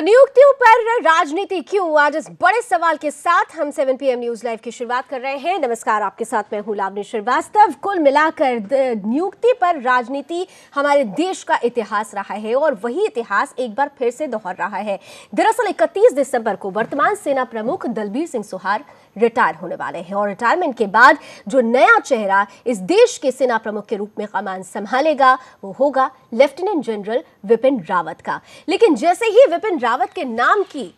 तो नियुक्तियों पर राजनीति क्यों, आज इस बड़े सवाल के साथ हम 7 PM न्यूज लाइव की शुरुआत कर रहे हैं। नमस्कार, आपके साथ मैं हूं लावनी श्रीवास्तव। कुल मिलाकर नियुक्ति पर राजनीति हमारे देश का इतिहास रहा है और वही इतिहास एक बार फिर से दोहर रहा है। दरअसल 31 दिसंबर को वर्तमान सेना प्रमुख दलबीर सिंह सुहार रिटायर होने वाले हैं और रिटायरमेंट के बाद जो नया चेहरा इस देश के सेना प्रमुख के रूप में कमान संभालेगा वो होगा लेफ्टिनेंट जनरल विपिन रावत का। लेकिन जैसे ही विपिन रावत के नाम की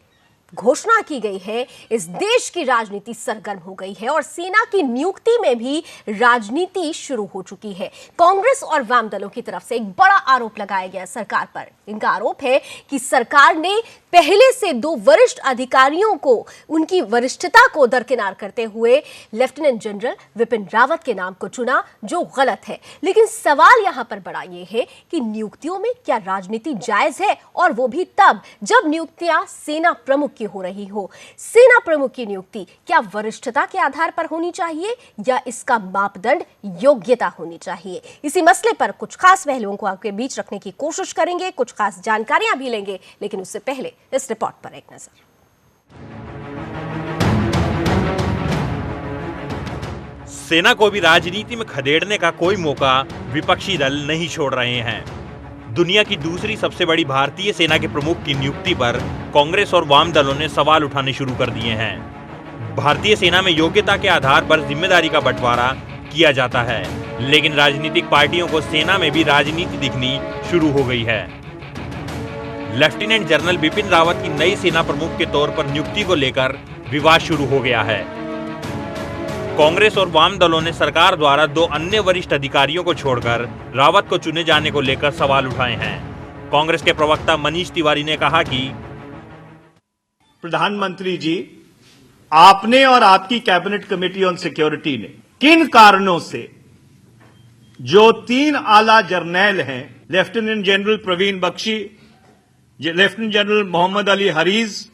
घोषणा की गई है, इस देश की राजनीति सरगर्म हो गई है और सेना की नियुक्ति में भी राजनीति शुरू हो चुकी है। कांग्रेस और वाम दलों की तरफ से एक बड़ा आरोप लगाया गया सरकार पर। इनका आरोप है कि सरकार ने पहले से 2 वरिष्ठ अधिकारियों को उनकी वरिष्ठता को दरकिनार करते हुए लेफ्टिनेंट जनरल विपिन रावत के नाम को चुना, जो गलत है। लेकिन सवाल यहां पर बड़ा यह है कि नियुक्तियों में क्या राजनीति जायज है, और वो भी तब जब नियुक्तियां सेना प्रमुख की हो रही हो। सेना प्रमुख की नियुक्ति क्या वरिष्ठता के आधार पर होनी चाहिए या इसका मापदंड योग्यता होनी चाहिए? इसी मसले पर कुछ खास पहलुओं को आपके बीच रखने की कोशिश करेंगे, कुछ खास जानकारियां भी लेंगे। लेकिन उससे पहले इस रिपोर्ट पर एक नजर। सेना को भी राजनीति में खदेड़ने का कोई मौका विपक्षी दल नहीं छोड़ रहे हैं। दुनिया की दूसरी सबसे बड़ी भारतीय सेना के प्रमुख की नियुक्ति पर कांग्रेस और वाम दलों ने सवाल उठाने शुरू कर दिए हैं। भारतीय सेना में योग्यता के आधार पर जिम्मेदारी का बंटवारा किया जाता है, लेकिन राजनीतिक पार्टियों को सेना में भी राजनीति दिखनी शुरू हो गई है। लेफ्टिनेंट जनरल विपिन रावत की नई सेना प्रमुख के तौर पर नियुक्ति को लेकर विवाद शुरू हो गया है। कांग्रेस और वाम दलों ने सरकार द्वारा 2 अन्य वरिष्ठ अधिकारियों को छोड़कर रावत को चुने जाने को लेकर सवाल उठाए हैं। कांग्रेस के प्रवक्ता मनीष तिवारी ने कहा कि प्रधानमंत्री जी, आपने और आपकी कैबिनेट कमेटी ऑन सिक्योरिटी ने किन कारणों से जो 3 आला जर्नैल हैं, lieutenant general Praveen Bakshi, lieutenant general Mohammad Ali Harees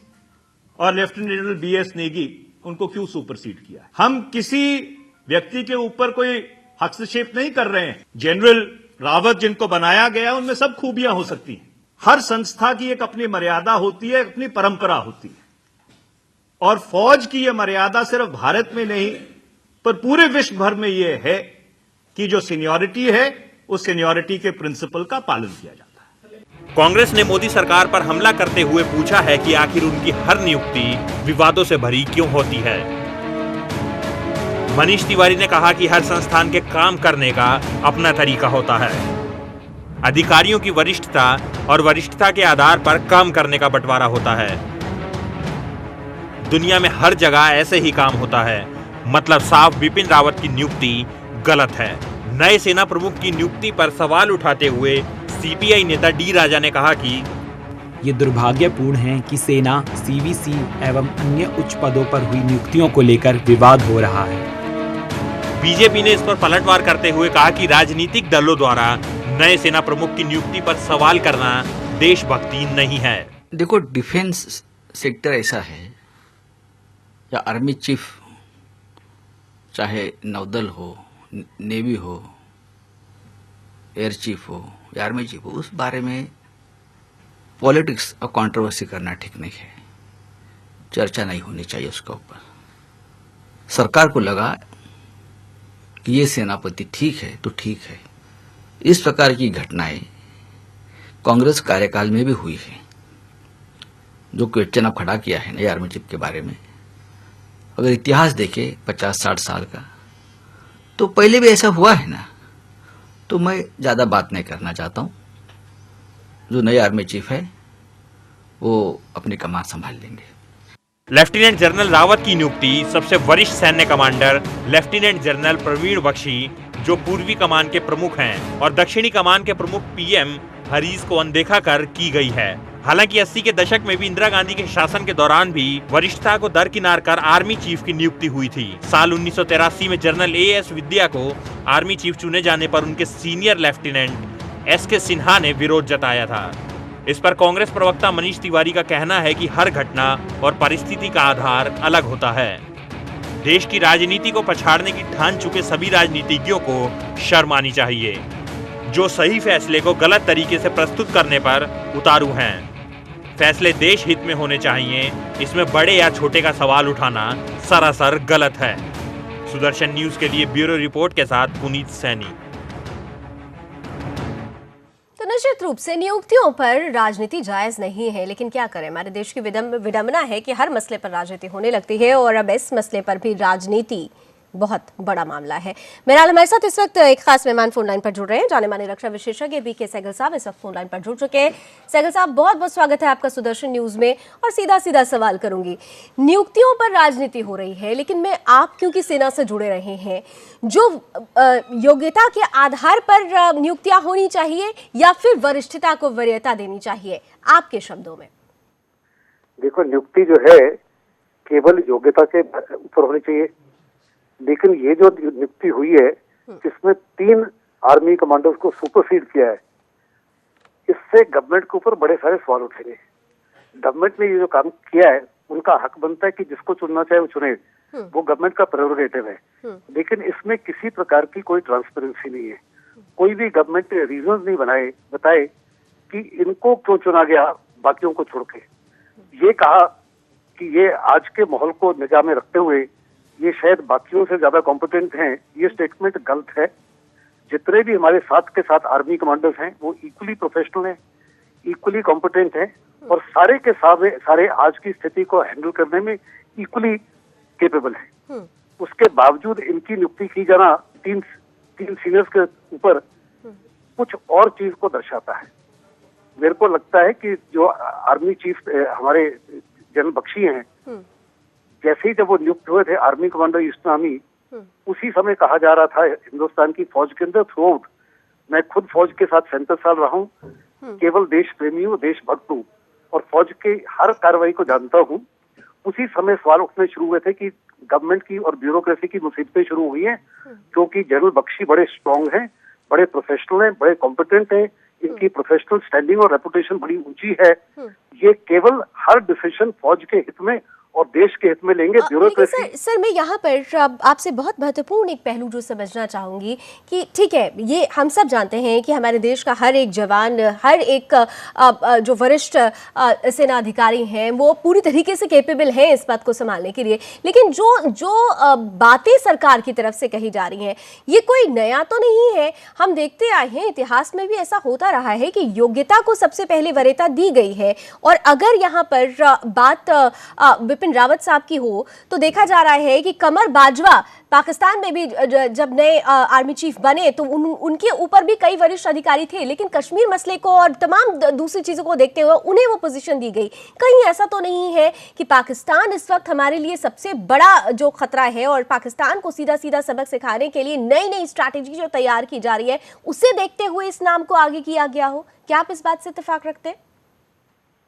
और लेफ्टिनेंट जनरल BS नेगी, उनको क्यों सुपरसीड किया? हम किसी व्यक्ति के ऊपर कोई हस्तक्षेप नहीं कर रहे हैं। जनरल रावत जिनको बनाया गया उनमें सब खूबियां हो सकती हैं। हर संस्था की एक अपनी मर्यादा होती है, अपनी परंपरा होती है, और फौज की यह मर्यादा सिर्फ भारत में नहीं पर पूरे विश्व भर में यह है कि जो सीनियरिटी है उस सीनियरिटी के प्रिंसिपल का पालन किया जाता है। कांग्रेस ने मोदी सरकार पर हमला करते हुए पूछा है कि आखिर उनकी हर नियुक्ति विवादों से भरी क्यों होती है। मनीष तिवारी ने कहा कि हर संस्थान के काम करने का अपना तरीका होता है। अधिकारियों की वरिष्ठता और वरिष्ठता के आधार पर काम करने का बंटवारा होता है। दुनिया में हर जगह ऐसे ही काम होता है। मतलब साफ, विपिन रावत की नियुक्ति गलत है। नए सेना प्रमुख की नियुक्ति पर सवाल उठाते हुए CPI नेता डी राजा ने कहा कि ये दुर्भाग्यपूर्ण है कि सेना, CVC एवं अन्य उच्च पदों पर हुई नियुक्तियों को लेकर विवाद हो रहा है। बीजेपी ने इस पर पलटवार करते हुए कहा कि राजनीतिक दलों द्वारा नए सेना प्रमुख की नियुक्ति पर सवाल करना देशभक्ति नहीं है। देखो, डिफेंस सेक्टर ऐसा है, या आर्मी चीफ, चाहे नौदल हो, नेवी हो, एयर चीफ हो या आर्मी चीफ हो, उस बारे में पॉलिटिक्स और कंट्रोवर्सी करना ठीक नहीं है। चर्चा नहीं होनी चाहिए उसके ऊपर। सरकार को लगा कि ये सेनापति ठीक है तो ठीक है। इस प्रकार की घटनाएं कांग्रेस कार्यकाल में भी हुई है। जो क्वेश्चन अब खड़ा किया है नए आर्मी चीफ के बारे में, अगर इतिहास देखे 50-60 साल का, तो पहले भी ऐसा हुआ है ना। तो मैं ज्यादा बात नहीं करना चाहता हूं। जो नए आर्मी चीफ है वो अपनी कमान संभाल लेंगे। लेफ्टिनेंट जनरल रावत की नियुक्ति सबसे वरिष्ठ सैन्य commander lieutenant general Praveen Bakshi, जो पूर्वी कमान के प्रमुख हैं, और दक्षिणी कमान के प्रमुख PM हरीज को अनदेखा कर की गई है। हालांकि 80 के दशक में भी इंदिरा गांधी के शासन के दौरान भी वरिष्ठता को दरकिनार कर आर्मी चीफ की नियुक्ति हुई थी। साल 1983 में जनरल AS विद्या को आर्मी चीफ चुने जाने पर उनके सीनियर लेफ्टिनेंट SK सिन्हा ने विरोध जताया था। इस पर कांग्रेस प्रवक्ता मनीष तिवारी का कहना है कि हर घटना और परिस्थिति का आधार अलग होता है। देश की राजनीति को पछाड़ने की ठान चुके सभी राजनीतिज्ञों को शर्म आनी चाहिए, जो सही फैसले को गलत तरीके से प्रस्तुत करने पर उतारू हैं। फैसले देश हित में होने चाहिए, इसमें बड़े या छोटे का सवाल उठाना सरासर गलत है। सुदर्शन न्यूज के लिए ब्यूरो रिपोर्ट के साथ पुनीत सैनी। तो निश्चित रूप से नियुक्तियों पर राजनीति जायज नहीं है, लेकिन क्या करें, हमारे देश की विडंबना है कि हर मसले पर राजनीति होने लगती है और अब इस मसले पर भी राजनीति बहुत बड़ा मामला है। मेरा हमारे साथ इस वक्त एक खास मेहमान फोन लाइन पर जुड़ रहे हैं, जाने माने रक्षा विशेषज्ञ बीके सहगल साहब इस वक्त फोन लाइन पर जुड़ चुके हैं। सहगल साहब, बहुत बहुत स्वागत है आपका सुदर्शन न्यूज में। और सीधा सीधा सवाल करूंगी, नियुक्तियों पर राजनीति हो रही है, लेकिन मैं आप क्योंकि सेना से जुड़े रहे हैं, जो योग्यता के आधार पर नियुक्तियां होनी चाहिए या फिर वरिष्ठता को वरीयता देनी चाहिए, आपके शब्दों में? देखो, नियुक्ति जो है केवल योग्यता के ऊपर होनी चाहिए, लेकिन ये जो नियुक्ति हुई है इसमें 3 आर्मी कमांडर्स को सुपरसीड किया है, इससे गवर्नमेंट के ऊपर बड़े सारे सवाल उठेंगे। गवर्नमेंट ने ये जो काम किया है उनका हक बनता है कि जिसको चुनना चाहे वो चुने, वो गवर्नमेंट का प्रेरोगेटिव है, लेकिन इसमें किसी प्रकार की कोई ट्रांसपेरेंसी नहीं है। कोई भी गवर्नमेंट ने रीजन नहीं बताए कि इनको क्यों चुना गया बाकियों को छोड़ के। ये कहा कि ये आज के माहौल को निगाह में रखते हुए ये शायद बाकियों से ज्यादा कॉम्पिटेंट हैं, ये स्टेटमेंट गलत है। जितने भी हमारे साथ के साथ आर्मी कमांडर्स हैं वो इक्वली प्रोफेशनल हैं, इक्वली कॉम्पिटेंट हैं और सारे के सारे आज की स्थिति को हैंडल करने में इक्वली केपेबल हैं। उसके बावजूद इनकी नियुक्ति की जाना तीन सीनियर्स के ऊपर कुछ और चीज को दर्शाता है। मेरे को लगता है कि जो आर्मी चीफ हमारे जनरल बख्शी हैं, जैसे ही जब वो नियुक्त हुए थे आर्मी कमांडर ईस्टर्न आर्मी, उसी समय कहा जा रहा था हिंदुस्तान की फौज के अंदर थ्रू आउट, मैं खुद फौज के साथ 37 साल रहा हूँ, केवल देश प्रेमी हूँ, देशभक्त हूँ और फौज के हर कार्रवाई को जानता हूँ। उसी समय सवाल उठने शुरू हुए थे कि गवर्नमेंट की और ब्यूरोक्रेसी की मुसीबतें शुरू हुई हैं, क्योंकि जनरल बख्शी बड़े स्ट्रांग हैं, बड़े प्रोफेशनल हैं, बड़े कॉम्पिटेंट हैं, इनकी प्रोफेशनल स्टैंडिंग और रेपुटेशन बड़ी ऊंची है। ये केवल हर डिसीजन फौज के हित में और देश के हित में लेंगे। ब्यूरोक्रेसी सर मैं यहाँ पर आपसे बहुत महत्वपूर्ण एक पहलू जो समझना चाहूंगी कि ठीक है, ये हम सब जानते हैं कि हमारे देश का हर एक जवान, हर एक जो वरिष्ठ सेना अधिकारी हैं वो पूरी तरीके से कैपेबल हैं इस बात को संभालने के लिए, लेकिन जो बातें सरकार की तरफ से कही जा रही हैं ये कोई नया तो नहीं है। हम देखते आए हैं, इतिहास में भी ऐसा होता रहा है कि योग्यता को सबसे पहले वरीयता दी गई है। और अगर यहाँ पर बात बिपिन रावत साहब की हो तो देखा जा रहा है कि कमर बाजवा पाकिस्तान में भी जब नए आर्मी चीफ बने तो उनके ऊपर भी कई वरिष्ठ अधिकारी थे, लेकिन कश्मीर मसले को और तमाम दूसरी चीजों को देखते हुए उन्हें वो पोजीशन दी गई। कहीं ऐसा तो नहीं है कि पाकिस्तान इस वक्त हमारे लिए सबसे बड़ा जो खतरा है और पाकिस्तान को सीधा सीधा सबक सिखाने के लिए नई नई स्ट्रैटेजी जो तैयार की जा रही है उसे देखते हुए इस नाम को आगे किया गया हो? क्या आप इस बात से इत्तेफाक रखते हैं?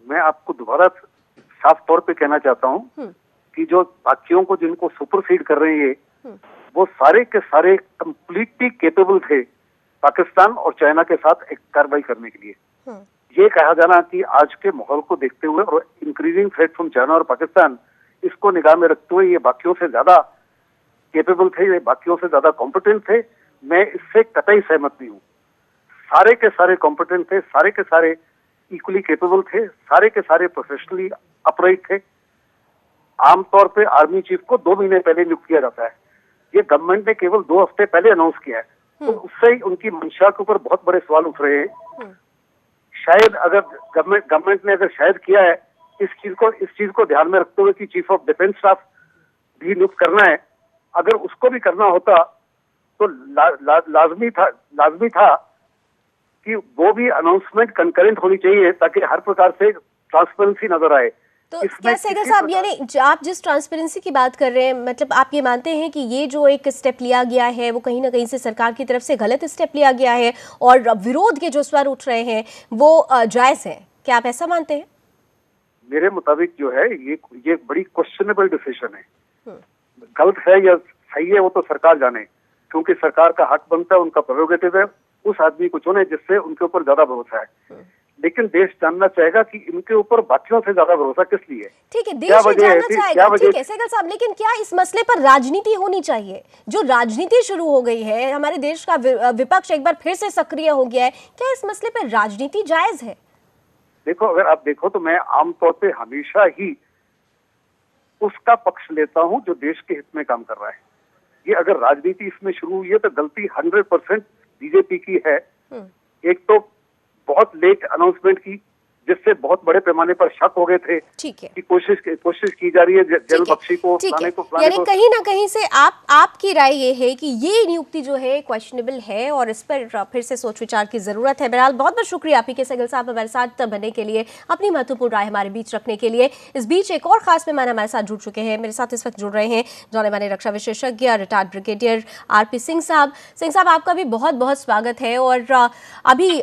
मैं आपको दोबारा साफ तौर पे कहना चाहता हूँ कि जो बाकियों को जिनको सुपरसीड कर रहे हैं वो सारे के सारे कंप्लीटली केपेबल थे पाकिस्तान और चाइना के साथ एक कार्रवाई करने के लिए। ये कहा जाना कि आज के माहौल को देखते हुए और इंक्रीजिंग थ्रेट फ्रॉम चाइना और पाकिस्तान, इसको निगाह में रखते हुए ये बाकियों से ज्यादा केपेबल थे, ये बाकियों से ज्यादा कॉम्पिटेंट थे, मैं इससे कतई सहमत नहीं हूँ। सारे के सारे कॉम्पिटेंट थे, सारे के सारे इक्वली केपेबल थे, सारे के सारे प्रोफेशनली अपराइट थे। आमतौर पे आर्मी चीफ को 2 महीने पहले नियुक्त किया जाता है, ये गवर्नमेंट ने केवल 2 हफ्ते पहले अनाउंस किया है, तो उससे ही उनकी मंशा के ऊपर बहुत बड़े सवाल उठ रहे हैं। शायद अगर गवर्नमेंट ने अगर शायद किया है इस चीज को ध्यान में रखते हुए कि चीफ ऑफ डिफेंस स्टाफ भी नियुक्त करना है, अगर उसको भी करना होता तो लाजमी था कि वो भी अनाउंसमेंट कंकरेंट होनी चाहिए ताकि हर प्रकार से ट्रांसपेरेंसी नजर आए। तो क्या सहगल साहब, यानी आप जिस ट्रांसपेरेंसी की बात कर रहे हैं, मतलब आप ये मानते हैं कि ये जो एक स्टेप लिया गया है वो कहीं ना कहीं से सरकार की तरफ से गलत स्टेप लिया गया है और विरोध के जो स्वर उठ रहे हैं वो जायज है, क्या आप ऐसा मानते हैं? मेरे मुताबिक जो है ये बड़ी क्वेश्चनेबल डिसीजन है। गलत है या सही है वो तो सरकार जाने, क्योंकि सरकार का हक बनता है, उनका प्रेरोगेटिव है उस आदमी को चुने जिससे उनके ऊपर ज्यादा भरोसा है। लेकिन देश जानना चाहेगा कि इनके ऊपर बाकियों से ज्यादा भरोसा किस लिए? ठीक है, देश जानना चाहेगा, ठीक है सहगल साहब, लेकिन क्या इस मसले पर राजनीति होनी चाहिए? जो राजनीति शुरू हो गई है, हमारे देश का विपक्ष एक बार फिर से सक्रिय हो गया है, क्या इस मसले पर राजनीति जायज है? देखो, अगर आप देखो तो मैं आमतौर पे हमेशा ही उसका पक्ष लेता हूं जो देश के हित में काम कर रहा है। ये अगर राजनीति इसमें शुरू हुई है तो गलती 100% बीजेपी की है। एक तो बहुत लेट अनाउंसमेंट की, जिससे बहुत बड़े पैमाने पर शक हो गए थे ठीक है, कि कोशिश की जा रही है जल बख्शी को ठीक है। फलाने यानी को। कहीं ना कहीं से आपकी राय ये है कि ये नियुक्ति जो है क्वेश्चनेबल है और इस पर फिर से सोच विचार की जरूरत है। बहरहाल बहुत बहुत शुक्रिया आप के सहगल साहब हमारे साथ बनने के लिए, अपनी महत्वपूर्ण राय हमारे बीच रखने के लिए। इस बीच एक और खास मेहमान हमारे साथ जुड़ चुके हैं, मेरे साथ इस वक्त जुड़ रहे हैं जाने माने रक्षा विशेषज्ञ रिटायर्ड ब्रिगेडियर आरपी सिंह साहब। सिंह साहब, आपका भी बहुत बहुत स्वागत है। और अभी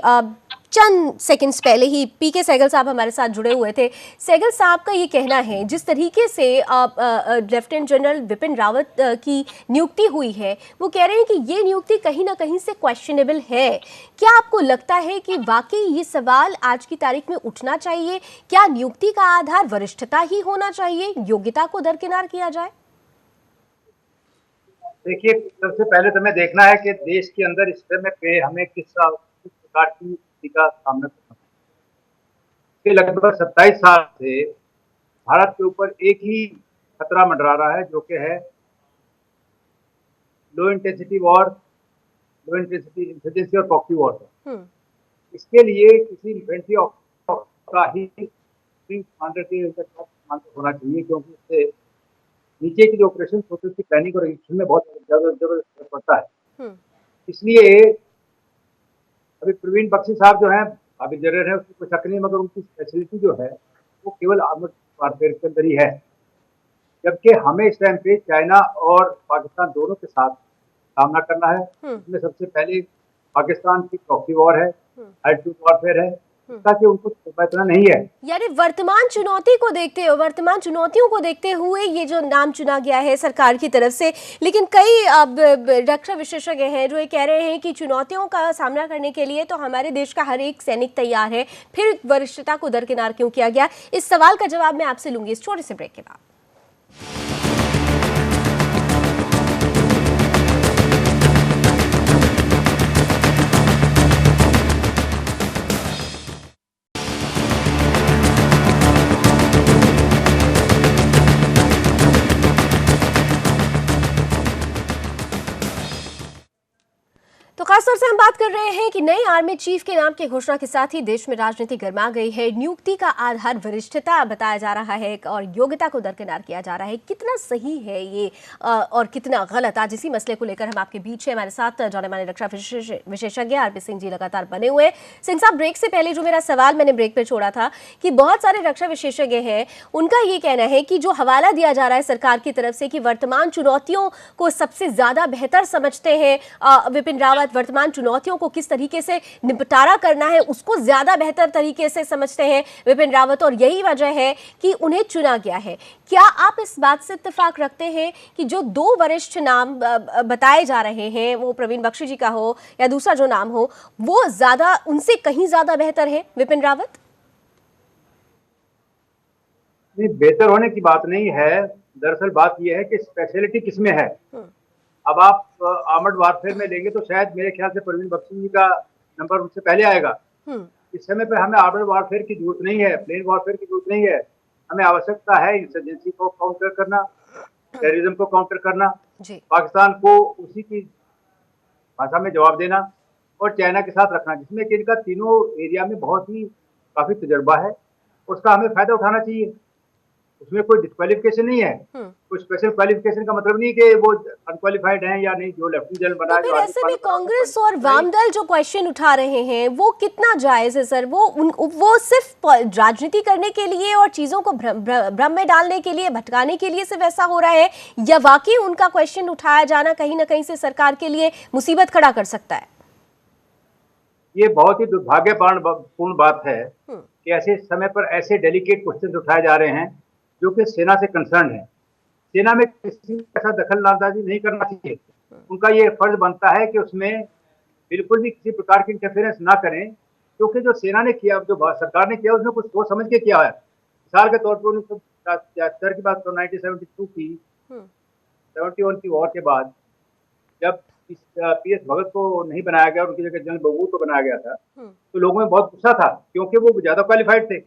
चंद सेकंड्स पहले ही पीके सहगल साहब हमारे साथ जुड़े हुए थे। सहगल साहब का ये कहना है जिस तरीके से लेफ्टिनेंट जनरल विपिन रावत की नियुक्ति हुई है, वो कह रहे हैं कि ये नियुक्ति कहीं ना कहीं से क्वेश्चनेबल है। क्या आपको लगता है कि वाकई ये सवाल आज की तारीख में उठना चाहिए? क्या नियुक्ति का आधार वरिष्ठता ही होना चाहिए, योग्यता को दरकिनार किया जाए? देखिए, सबसे पहले तो हमें देखना है कि देश के अंदर इस समय पे हमें किस प्रकार की स्थिति का सामना करना है। लगभग 27 साल से भारत के ऊपर एक ही खतरा मंडरा रहा है, जो कि है low intensity war, low intensity insurgency और प्रॉक्सी वॉर। इसके लिए किसी इन्फेंट्री का ही कमांडर के होना चाहिए, क्योंकि इससे नीचे की जो ऑपरेशन होते हैं उसकी प्लानिंग और एग्जीक्यूशन में बहुत जबरदस्त पड़ता है। इसलिए अभी प्रवीण बख्शी साहब जो हैं अभी जनरल है, उसमें कोई शक नहीं, मगर उनकी स्पेशलिटी जो है वो केवल आर्मर्ड वारफेयर के अंदर ही है। जबकि हमें इस टाइम पे चाइना और पाकिस्तान दोनों के साथ सामना करना है। इसमें सबसे पहले पाकिस्तान की प्रॉक्सी वॉर है, एल्टीट्यूड वॉरफेयर है, ताकि उनको इतना नहीं है। यानी वर्तमान चुनौती को देखते हुए, वर्तमान चुनौतियों को देखते हुए ये जो नाम चुना गया है सरकार की तरफ से। लेकिन कई अब रक्षा विशेषज्ञ हैं जो ये कह रहे हैं कि चुनौतियों का सामना करने के लिए तो हमारे देश का हर एक सैनिक तैयार है, फिर वरिष्ठता को दरकिनार क्यों किया गया? इस सवाल का जवाब मैं आपसे लूंगी इस छोटे से ब्रेक के बाद। तो खासतौर से हम बात कर रहे हैं कि नए आर्मी चीफ के नाम की घोषणा के साथ ही देश में राजनीति गर्मा गई है। नियुक्ति का आधार वरिष्ठता बताया जा रहा है और योग्यता को दरकिनार किया जा रहा है। कितना सही है ये और कितना गलत? आज इसी मसले को लेकर हम आपके बीच है। हमारे साथ जाने माने रक्षा विशेषज्ञ आरपी सिंह जी लगातार बने हुए। सिंह साहब, ब्रेक से पहले जो मेरा सवाल मैंने ब्रेक पर छोड़ा था कि बहुत सारे रक्षा विशेषज्ञ हैं, उनका ये कहना है कि जो हवाला दिया जा रहा है सरकार की तरफ से कि वर्तमान चुनौतियों को सबसे ज्यादा बेहतर समझते हैं विपिन रावत, वर्तमान चुनौतियों को किस तरीके से निपटारा करना है उसको ज्यादा बेहतर तरीके से समझते हैं विपिन रावत, और यही वजह है कि उन्हें चुना गया है। क्या आप इस बात से इत्तेफाक रखते हैं कि जो दो वरिष्ठ नाम बताए जा रहे हैं, वो प्रवीण बख्शी जी का हो या दूसरा जो नाम हो, वो ज्यादा, उनसे कहीं ज्यादा बेहतर है विपिन रावत? नहीं, बेहतर होने की बात नहीं है। दरअसल बात यह है कि स्पेशलिटी किसमें है। अब आप आर्मर्ड वारफेयर में लेंगे तो शायद मेरे ख्याल से प्रवीण बख्शी जी का नंबर उनसे पहले आएगा। इस समय पे हमें आर्मर्ड वारफेयर की जरूरत नहीं है, प्लेन वारफेयर की जरूरत नहीं है। हमें आवश्यकता है इंसर्जेंसी को काउंटर करना, टेररिज्म को काउंटर करना, पाकिस्तान को उसी की भाषा में जवाब देना और चाइना के साथ रखना, जिसमें कि इनका तीनों एरिया में बहुत ही काफी तजुर्बा है। उसका हमें फायदा उठाना चाहिए। उसमें कोई डिस्क्वालिफिकेशन नहीं है। कोई स्पेशल क्वालिफिकेशन का मतलब नहीं कि वो अनक्वालिफाइड हैं या नहीं। जो लेफ्टिनेंट जनरल बना, तो फिर ऐसे में कांग्रेस और वाम दल जो क्वेश्चन उठा रहे हैं वो कितना जायज है सर? वो सिर्फ राजनीति करने के लिए और चीजों को भ्रम में डालने के लिए, भटकाने के लिए सिर्फ ऐसा हो रहा है, या वाकई उनका क्वेश्चन उठाया जाना कहीं ना कहीं से सरकार के लिए मुसीबत खड़ा कर सकता है? ये बहुत ही दुर्भाग्यपूर्ण बात है कि ऐसे समय पर ऐसे डेलिकेट क्वेश्चन उठाए जा रहे हैं जो कि सेना से कंसर्न है। सेना में किसी ऐसा दखलंदाजी नहीं करना चाहिए। उनका ये फर्ज बनता है कि उसमें बिल्कुल भी किसी प्रकार की इंटरफेरेंस ना करें, क्योंकि जो सेना ने किया, जो सरकार ने किया, उसने कुछ सोच समझ के किया है। मिसाल के तौर पर 1973 की बात करो, 1972 की 71 की वॉर के बाद जब PS भगत को नहीं बनाया गया, उनकी जगह जनरल बबूर को बनाया गया था, तो लोगों में बहुत गुस्सा था क्योंकि वो ज्यादा क्वालिफाइड थे।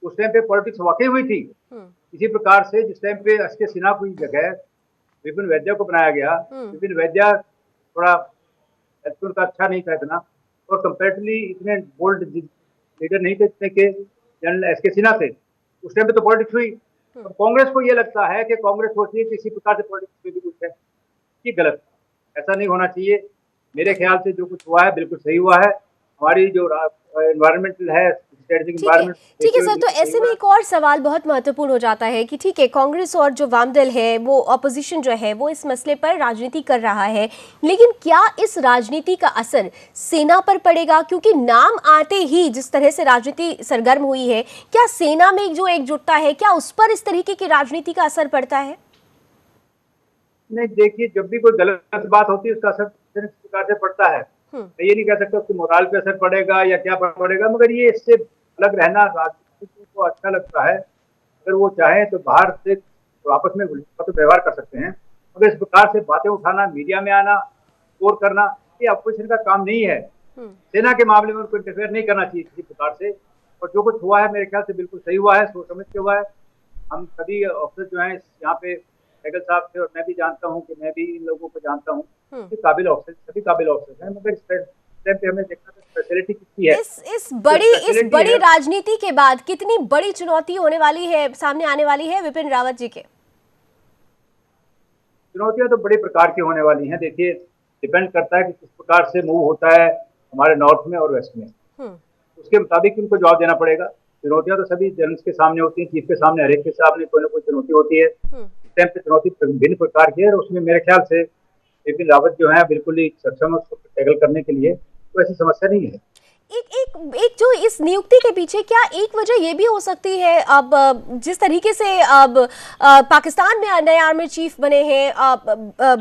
उस टाइम पे पॉलिटिक्स वाकई हुई थी। इसी प्रकार से जिस टाइम पे एस के सिन्हा की जगह विपिन वैद्य को बनाया गया, विपिन वैद्य थोड़ा उनका अच्छा नहीं था इतना, और कंपेरेटिवली इतने बोल्ड लीडर नहीं थे जितने के जनरल एस के सिन्हा थे। उस टाइम पे तो पॉलिटिक्स हुई। और कांग्रेस को ये लगता है कि कांग्रेस सोचती है कि इसी प्रकार से पॉलिटिक्स में भी कुछ है, ये गलत, ऐसा नहीं होना चाहिए। मेरे ख्याल से जो कुछ हुआ है बिल्कुल सही हुआ है। हमारी जो एनवायरमेंटल है, स्ट्रेटेजिक एनवायरमेंट। ठीक है सर, तो ऐसे में एक और सवाल बहुत महत्वपूर्ण हो जाता है कि ठीक है, कांग्रेस और जो वामदल है, वो ऑपोजिशन जो है वो इस मसले पर राजनीति कर रहा है, लेकिन क्या इस राजनीति का असर सेना पर पड़ेगा? क्योंकि नाम आते ही जिस तरह से राजनीति सरगर्म हुई है, क्या सेना में जो एकजुटता है, क्या उस पर इस तरीके की राजनीति का असर पड़ता है? नहीं, देखिए, जब भी कोई गलत बात होती है उसका असर किस प्रकार से पड़ता है, मैं ये नहीं कह सकता उसके मोराल पे असर पड़ेगा या क्या पड़ेगा, मगर ये इससे अलग रहना राजनीति को अच्छा लगता है। अगर वो चाहे तो बाहर से तो आपस में तो व्यवहार कर सकते हैं, मगर इस प्रकार से बातें उठाना, मीडिया में आना, स्कोर करना, ये अपोजिशन का काम नहीं है। सेना के मामले में उनको इंटरफेयर नहीं करना चाहिए किसी प्रकार से। और जो कुछ हुआ है मेरे ख्याल से बिल्कुल सही हुआ है, सोच समझ के हुआ है। हम सभी ऑफिसर जो है यहाँ पे सहगल साहब थे, और मैं भी जानता हूँ कि मैं भी इन लोगों को जानता हूँ, काबिल ऑफिसर, सभी काबिल ऑफिसर हैं, मगर इस टाइम पे हमने देखा स्पेशलिटी कितनी है। इस बड़ी राजनीति के बाद कितनी बड़ी चुनौती होने वाली है, सामने आने वाली है विपिन रावत जी के? चुनौतियां तो बड़े प्रकार की होने वाली हैं। देखिए, डिपेंड करता है कि किस प्रकार से मूव होता है हमारे नॉर्थ में और वेस्ट में, उसके मुताबिक उनको जवाब देना पड़ेगा। चुनौतियां तो सभी जनरल्स के सामने होती हैं, चीफ के सामने, हरेक के सामने कोई ना कोई चुनौती होती है। इस टाइम पे चुनौती भिन्न प्रकार की है, और उसमें मेरे ख्याल से विपिन रावत जो है बिल्कुल ही सक्षम है उसको टैकल करने के लिए, तो ऐसी समस्या नहीं है। एक जो इस नियुक्ति के पीछे क्या एक वजह ये भी हो सकती है, अब जिस तरीके से अब पाकिस्तान में नए आर्मी चीफ बने हैं,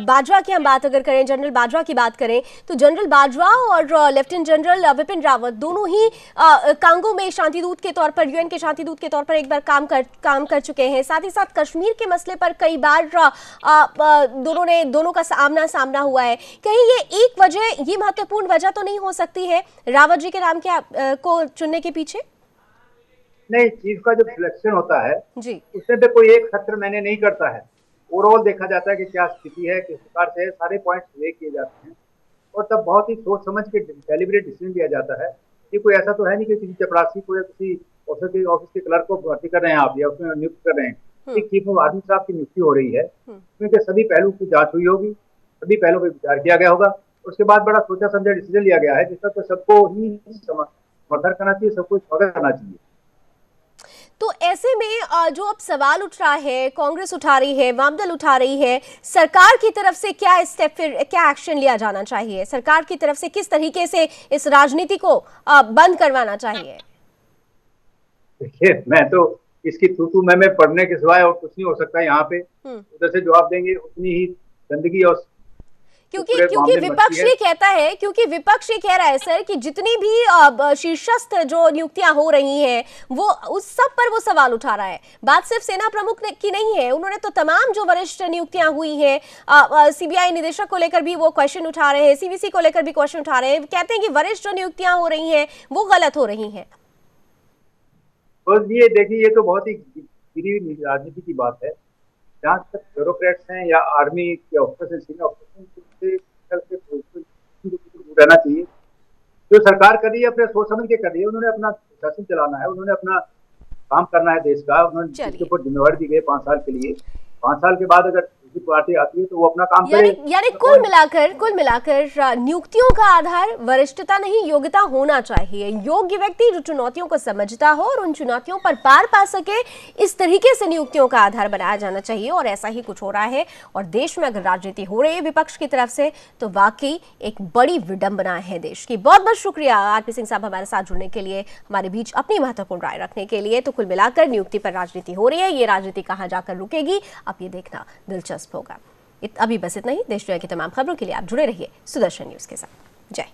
बाजवा की हम बात अगर करें, जनरल बाजवा की बात करें, तो जनरल बाजवा और लेफ्टिनेंट जनरल विपिन रावत दोनों ही कांगो में शांति दूत के तौर पर, यूएन के शांति दूत के तौर पर एक बार काम कर चुके हैं। साथ ही साथ कश्मीर के मसले पर कई बार दोनों का आमना सामना हुआ है। कहीं ये एक वजह, ये महत्वपूर्ण वजह तो नहीं हो सकती है रावत जी के नाम को चुनने के पीछे? नहीं, चीफ का जब सिलेक्शन होता है जी, उसमें पे कोई एक फैक्टर मैंने नहीं करता है, ओवरऑल देखा जाता है कि क्या स्थिति है, किस प्रकार से सारे पॉइंट्स वेट किए जाते हैं, और तब बहुत ही सोच समझ के डेलिब्रेट डिसीजन लिया जाता है। ये कोई ऐसा तो है नहीं कि किसी चपरासी को या किसी ऑफिस के क्लर्क को भर्ती कर रहे हैं आप, या उसमें नियुक्त कर रहे हैं। एक चीफ ऑफ आर्मी साहब की नियुक्ति हो रही है, क्योंकि सभी पहलू की जांच हुई होगी, सभी पहलू पर विचार किया गया होगा, उसके बाद बड़ा सोचा समझा डिसीजन लिया गया है, जिसका तो सबको ही समर्थन करना चाहिए, सबको स्वागत करना चाहिए। तो ऐसे में जो अब सवाल उठ रहा है, कांग्रेस उठा रही है, वामदल उठा रही है, सरकार की तरफ से क्या स्टेप, फिर क्या एक्शन लिया जाना चाहिए? सरकार की तरफ से किस तरीके से इस राजनीति को बंद करवाना चाहिए? देखिए, मैं तो इसकी तू मैं पढ़ने के सिवाय और कुछ नहीं हो सकता यहाँ पे। उधर से जवाब देंगे उतनी ही गंदगी, और क्योंकि विपक्ष ये कहता है, क्योंकि विपक्ष ये कह रहा है सर कि जितनी भी शीर्षस्थ जो नियुक्तियां हो रही हैं वो उस सब पर वो सवाल उठा रहा है। बात सिर्फ सेना प्रमुख की नहीं है, उन्होंने तो तमाम जो वरिष्ठ नियुक्तियां हुई हैं, सीबीआई निदेशक को लेकर भी वो क्वेश्चन उठा रहे हैं, सीवीसी को लेकर भी क्वेश्चन उठा रहे हैं, कहते हैं कि वरिष्ठ जो नियुक्तियां हो रही हैं वो गलत हो रही हैं। तो ये देखिए, ये तो बहुत ही गिरी हुई राजनीति की बात है। जहाँ तक ब्यूरोक्रेट्स हैं या आर्मी के ऑफिसर्स हैं, सीनियर ऑफिसर्स, रहना चाहिए। जो सरकार कर रही है अपने सोच समझ के कर रही है, उन्होंने अपना शासन चलाना है, उन्होंने अपना काम करना है देश का, उन्होंने इसके ऊपर जिम्मेवारी दी गई 5 साल के लिए। 5 साल के बाद अगर दूसरी पार्टी आती है तो वो अपना काम करे। यानी कुल मिलाकर नियुक्तियों का आधार वरिष्ठता नहीं, योग्यता होना चाहिए। योग्य व्यक्ति जो चुनौतियों को समझता हो और उन चुनौतियों पर पार पा सके, इस तरीके से नियुक्तियों का आधार बनाया जाना चाहिए, और ऐसा ही कुछ हो रहा है। और देश में अगर राजनीति हो रही है विपक्ष की तरफ से, तो वाकई एक बड़ी विडंबना है देश की। बहुत बहुत शुक्रिया आरपी सिंह साहब हमारे साथ जुड़ने के लिए, हमारे बीच अपनी महत्वपूर्ण राय रखने के लिए। तो कुल मिलाकर नियुक्ति पर राजनीति हो रही है, ये राजनीति कहां जाकर रुकेगी अब ये देखना दिलचस्प होगा। अभी बस इतना ही। देश दुनिया की तमाम खबरों के लिए आप जुड़े रहिए सुदर्शन न्यूज के साथ। जय।